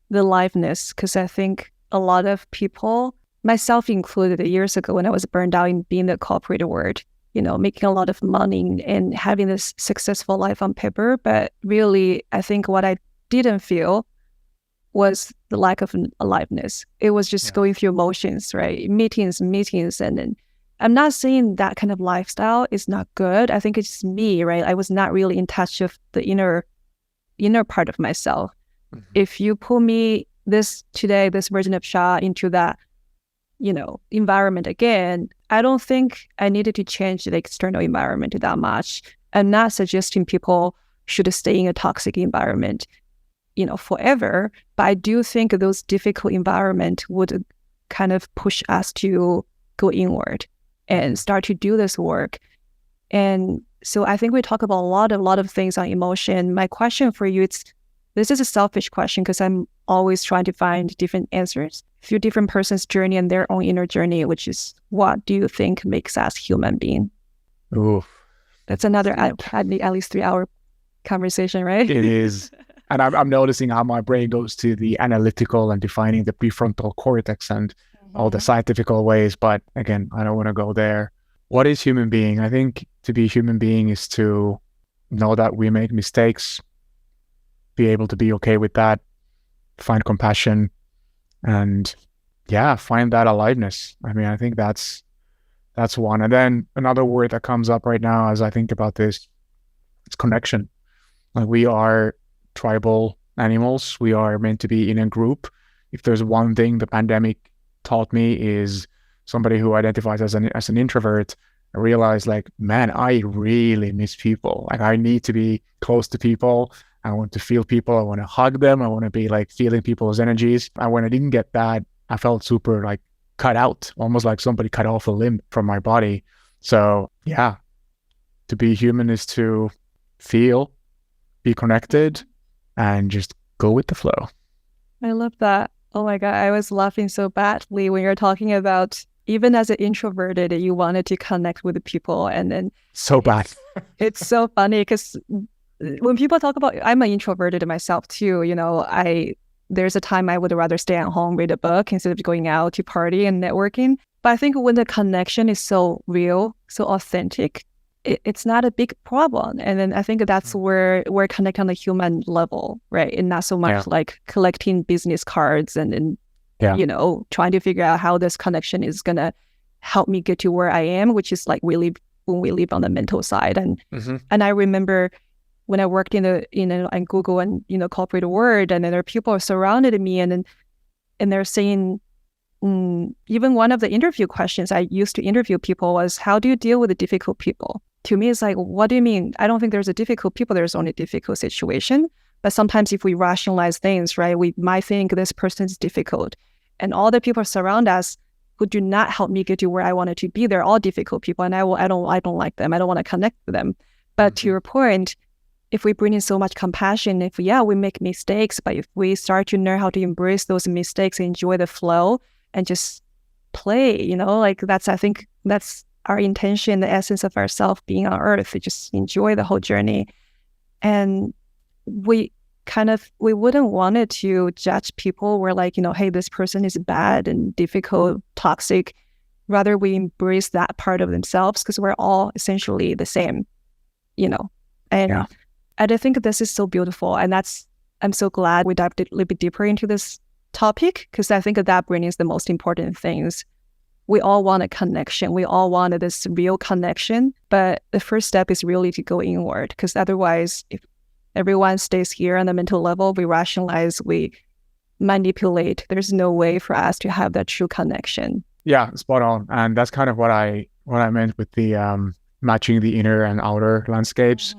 B: the aliveness, because I think a lot of people, myself included, years ago when I was burned out in being the corporate world, you know, making a lot of money and having this successful life on paper. But really, I think what I didn't feel was the lack of aliveness. It was just going through emotions, right? Meetings. And then I'm not saying that kind of lifestyle is not good. I think it's me, right? I was not really in touch with the inner part of myself. If you pull me this version of Sha into that, you know, environment again, I don't think I needed to change the external environment that much. I'm not suggesting people should stay in a toxic environment, you know, forever. But I do think those difficult environments would kind of push us to go inward and start to do this work. And so I think we talk about a lot of things on emotion. My question for you, this is a selfish question because I'm always trying to find different answers. Few different person's journey and their own inner journey, which is, what do you think makes us human being?
A: Ooh,
B: that's another at least 3-hour conversation, right?
A: It is. And I'm noticing how my brain goes to the analytical and defining the prefrontal cortex and all the scientific ways. But again, I don't want to go there. What is human being? I think to be human being is to know that we make mistakes, be able to be okay with that, find compassion, and find that aliveness. I mean, I think that's one. And then another word that comes up right now as I think about this, it's connection. Like, we are tribal animals. We are meant to be in a group. If there's one thing the pandemic taught me, is somebody who identifies as an introvert, I realized, like, man, I really miss people. Like, I need to be close to people. I want to feel people. I want to hug them. I want to be like feeling people's energies. And when I didn't get that, I felt super like cut out, almost like somebody cut off a limb from my body. So yeah, to be human is to feel, be connected, and just go with the flow.
B: I love that. Oh my God, I was laughing so badly when you're talking about, even as an introverted, you wanted to connect with the people. And then
A: so bad.
B: It's so funny because when people talk about, I'm an introverted myself too, you know, there's a time I would rather stay at home, read a book instead of going out to party and networking. But I think when the connection is so real, so authentic, it's not a big problem. And then I think that's where we're connected on the human level, right? And not so much like collecting business cards and you know, trying to figure out how this connection is going to help me get to where I am, which is like when we live on the mental side. And and I remember when I worked in Google and, you know, corporate world, and then there are people surrounded me, and they're saying, even one of the interview questions I used to interview people was, how do you deal with the difficult people? To me, it's like, what do you mean? I don't think there's a difficult people. There's only difficult situation. But sometimes if we rationalize things, right, we might think this person is difficult, and all the people surround us who do not help me get to where I wanted to be, they're all difficult people, and I don't like them. I don't want to connect with them. But to your point, if we bring in so much compassion, if we make mistakes, but if we start to learn how to embrace those mistakes, enjoy the flow, and just play, like I think that's our intention, the essence of ourself being on earth, to just enjoy the whole journey. And we wouldn't want it to judge people. We're like, hey, this person is bad and difficult, toxic. Rather, we embrace that part of themselves because we're all essentially the same, And I think this is so beautiful. And I'm so glad we dived a little bit deeper into this topic, because I think that brings the most important things. We all want a connection. We all want this real connection. But the first step is really to go inward, because otherwise, if everyone stays here on the mental level, we rationalize, we manipulate. There's no way for us to have that true connection.
A: Yeah, spot on. And that's kind of what I meant with the matching the inner and outer landscapes,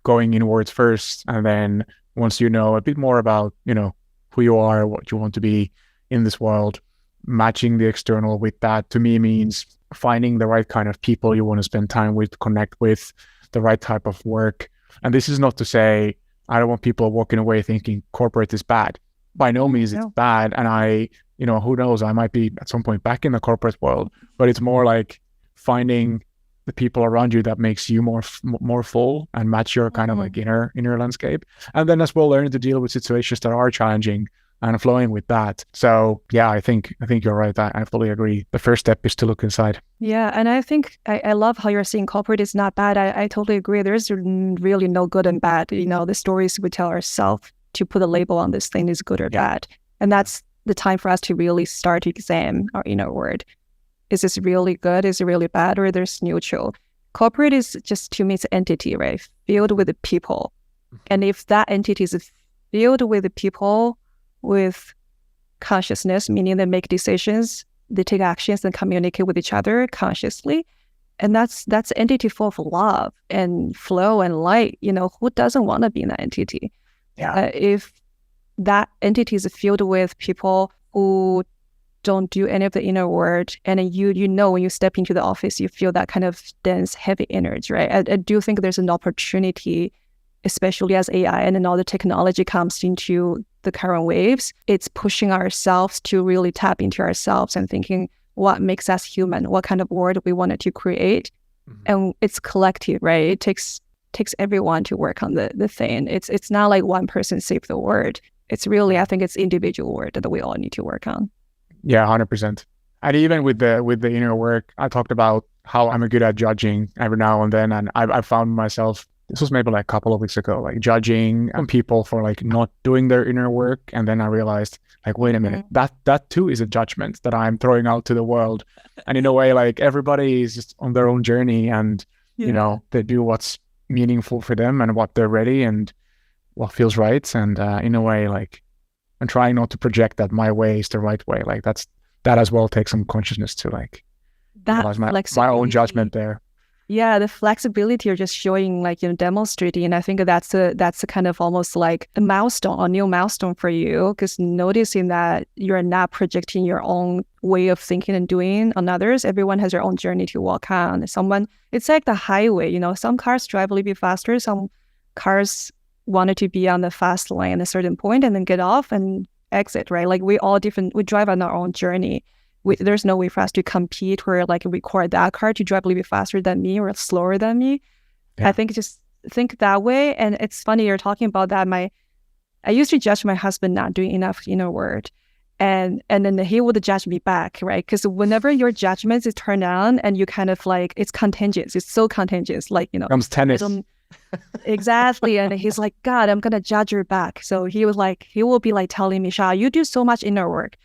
A: going inwards first. And then once you know a bit more about, who you are, what you want to be in this world, matching the external with that, to me, means finding the right kind of people you want to spend time with, connect with, the right type of work. And this is not to say I don't want people walking away thinking corporate is bad. By no means it's bad. And I, who knows, I might be at some point back in the corporate world, but it's more like finding the people around you that makes you more full and match your kind of like inner landscape. And then as well, learning to deal with situations that are challenging and flowing with that. So yeah, I think you're right. I fully agree. The first step is to look inside.
B: Yeah. And I think I love how you're saying corporate is not bad. I totally agree. There's really no good and bad. The stories we tell ourselves to put a label on this thing is good or bad. And that's the time for us to really start to examine our inner world. Is this really good? Is it really bad? Or there's neutral? Corporate is just, to me, it's an entity, right? Filled with people. And if that entity is filled with people with consciousness, meaning they make decisions, they take actions and communicate with each other consciously, and that's entity full of love and flow and light. Who doesn't want to be in that entity?
A: Yeah.
B: If that entity is filled with people who don't do any of the inner work, and when you step into the office, you feel that kind of dense, heavy energy, right? I do think there's an opportunity, especially as AI and then all the technology comes into the current waves. It's pushing ourselves to really tap into ourselves and thinking what makes us human, what kind of world we wanted to create. And it's collective, right? It takes everyone to work on the thing. It's not like one person saved the world. It's really, I think it's individual work that we all need to work on.
A: Yeah, 100%. And even with the inner work, I talked about how I'm good at judging every now and then. And I found myself, this was maybe like a couple of weeks ago, like judging people for like not doing their inner work. And then I realized, like, wait a minute, that too is a judgment that I'm throwing out to the world. And in a way, like, everybody is just on their own journey, and, they do what's meaningful for them and what they're ready and what feels right. And in a way, like, I'm trying not to project that my way is the right way. Like, that as well takes some consciousness to, like, realize my own judgment there.
B: Yeah, the flexibility you're just showing, like, demonstrating. And I think that's a kind of almost like a milestone, a new milestone for you, because noticing that you're not projecting your own way of thinking and doing on others. Everyone has their own journey to walk on. It's like the highway, some cars drive a little bit faster. Some cars wanted to be on the fast lane at a certain point and then get off and exit, right? Like, we drive on our own journey. There's no way for us to compete or like record that car to drive a little bit faster than me or slower than me. Yeah. I think just think that way. And it's funny you're talking about that. I used to judge my husband not doing enough inner work. And then he would judge me back, right? Because whenever your judgments is turned on and you kind of like, it's contagious. It's so contagious. Like,
A: comes tennis.
B: Exactly. And he's like, God, I'm going to judge her back. So he will be like telling me, Sha, you do so much inner work.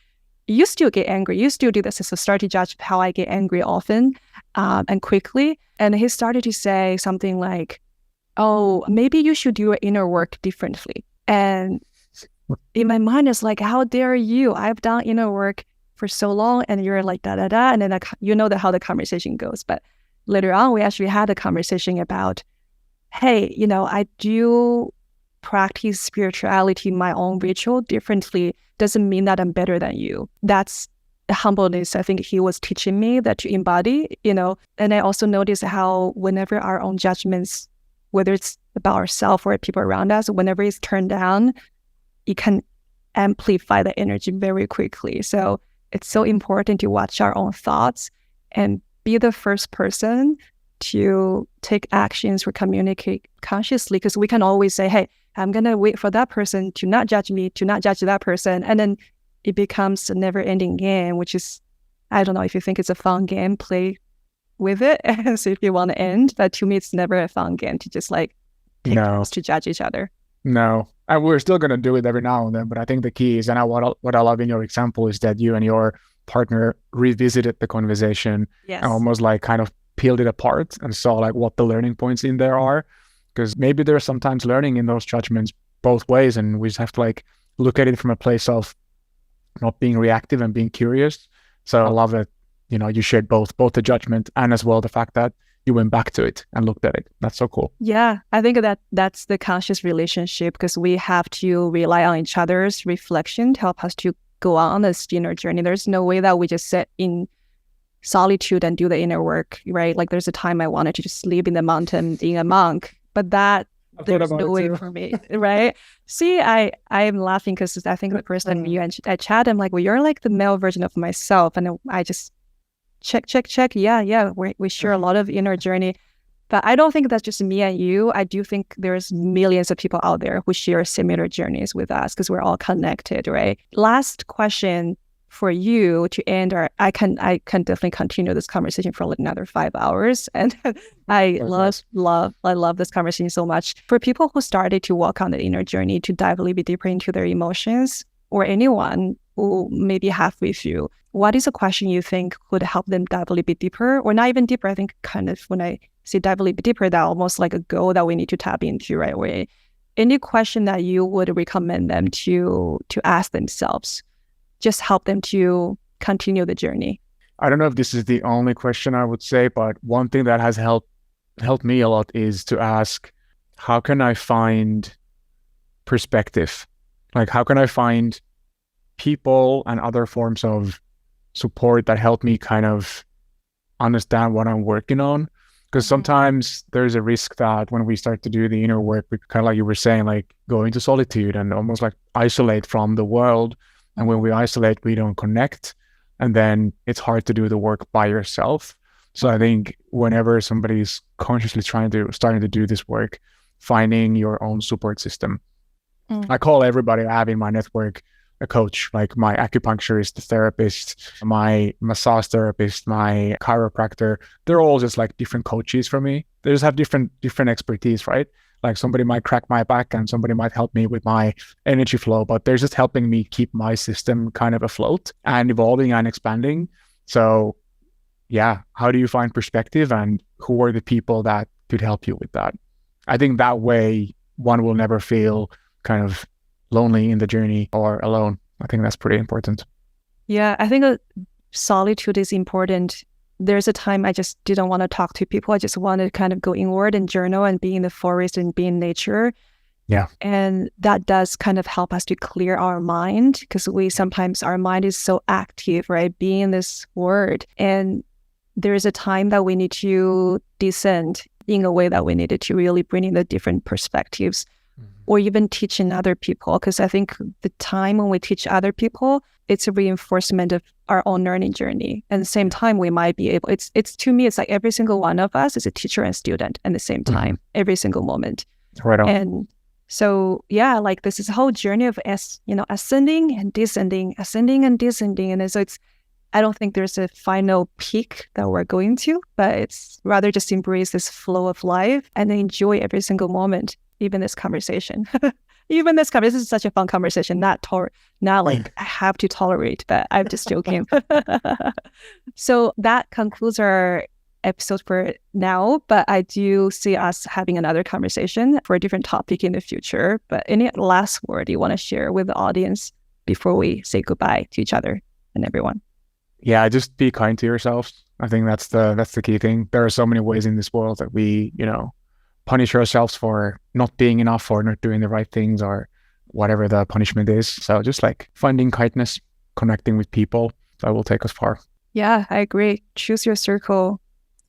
B: You still get angry. You still do this. So start to judge how I get angry often and quickly. And he started to say something like, oh, maybe you should do your inner work differently. And in my mind, it's like, how dare you? I've done inner work for so long and you're like, da, da, da. And then how the conversation goes. But later on, we actually had a conversation about, hey, I do practice spirituality, my own ritual differently. Doesn't mean that I'm better than you. That's the humbleness I think he was teaching me that to embody, And I also noticed how whenever our own judgments whether it's about ourselves or people around us, whenever it's turned down, it can amplify the energy very quickly. So it's so important to watch our own thoughts and be the first person to take actions or communicate consciously, because we can always say, hey, I'm going to wait for that person to not judge me, to not judge that person. And then it becomes a never ending game, which is, I don't know if you think it's a fun game, play with it and see if you want to end. But to me, it's never a fun game to just like take turns to judge each other.
A: No, and we're still going to do it every now and then. But I think the key is, and what I love in your example is that you and your partner revisited the conversation and almost like kind of peeled it apart and saw like what the learning points in there are. Because maybe there's sometimes learning in those judgments both ways, and we just have to like look at it from a place of not being reactive and being curious. So I love that, you know, you shared both the judgment and as well the fact that you went back to it and looked at it. That's so cool.
B: Yeah, I think that's the conscious relationship, because we have to rely on each other's reflection to help us to go on this inner journey. There's no way that we just sit in solitude and do the inner work, right? Like there's a time I wanted to just live in the mountain being a monk, but there's no way for me, right? See, I'm laughing because I think the first time you and I chat, I'm like, well, you're like the male version of myself. And I just check. Yeah. We share a lot of inner journey. But I don't think that's just me and you. I do think there's millions of people out there who share similar journeys with us because we're all connected, right? Last question for you to end, or I can definitely continue this conversation for like another 5 hours. And I love this conversation so much. For people who started to walk on the inner journey to dive a little bit deeper into their emotions, or anyone who may be halfway through, what is a question you think could help them dive a little bit deeper, or not even deeper? I think kind of when I say dive a little bit deeper, that almost like a goal that we need to tap into right away. Any question that you would recommend them to ask themselves, just help them to continue the journey?
A: I don't know if this is the only question I would say, but one thing that has helped me a lot is to ask, how can I find perspective? Like, how can I find people and other forms of support that help me kind of understand what I'm working on? Because sometimes there's a risk that when we start to do the inner work, we kind of, like you were saying, like go into solitude and almost like isolate from the world. And when we isolate, we don't connect. And then it's hard to do the work by yourself. So I think whenever somebody's consciously starting to do this work, finding your own support system. I call everybody I have in my network a coach, like my acupuncturist, the therapist, my massage therapist, my chiropractor. They're all just like different coaches for me. They just have different expertise, right? Like somebody might crack my back and somebody might help me with my energy flow, but they're just helping me keep my system kind of afloat and evolving and expanding. So yeah, how do you find perspective, and who are the people that could help you with that? I think that way one will never feel kind of lonely in the journey or alone. I think that's pretty important.
B: Yeah, I think solitude is important. There's a time I just didn't want to talk to people. I just wanted to kind of go inward and journal and be in the forest and be in nature.
A: Yeah.
B: And that does kind of help us to clear our mind, because sometimes our mind is so active, right? Being in this world. And there's a time that we need to descend in a way that we needed to really bring in the different perspectives, or even teaching other people. Because I think the time when we teach other people, it's a reinforcement of our own learning journey. And at the same time, we might be able, it's to me, it's like every single one of us is a teacher and student at the same time, every single moment.
A: Right on.
B: And so, yeah, like this is a whole journey of, ascending and descending, ascending and descending. And so I don't think there's a final peak that we're going to, but it's rather just embrace this flow of life and enjoy every single moment. Even this conversation, this is such a fun conversation, not like I have to tolerate, but I'm just joking. So that concludes our episode for now, but I do see us having another conversation for a different topic in the future. But any last word you want to share with the audience before we say goodbye to each other and everyone?
A: Yeah, just be kind to yourselves. I think that's the key thing. There are so many ways in this world that we, punish ourselves for not being enough or not doing the right things or whatever the punishment is. So just like finding kindness, connecting with people, that will take us far.
B: Yeah, I agree. Choose your circle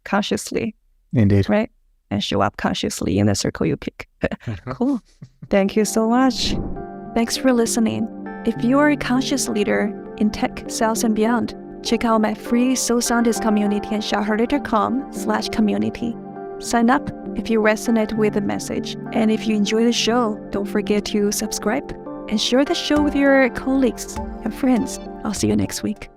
B: consciously.
A: Indeed.
B: Right? and show up consciously in the circle you pick. Cool. Thank you so much.
C: Thanks for listening. If you are a conscious leader in tech, sales, and beyond, check out my free Soul Scientist community at shaharda.com/community. Sign up if you resonate with the message. And if you enjoy the show, don't forget to subscribe and share the show with your colleagues and friends. I'll see you next week.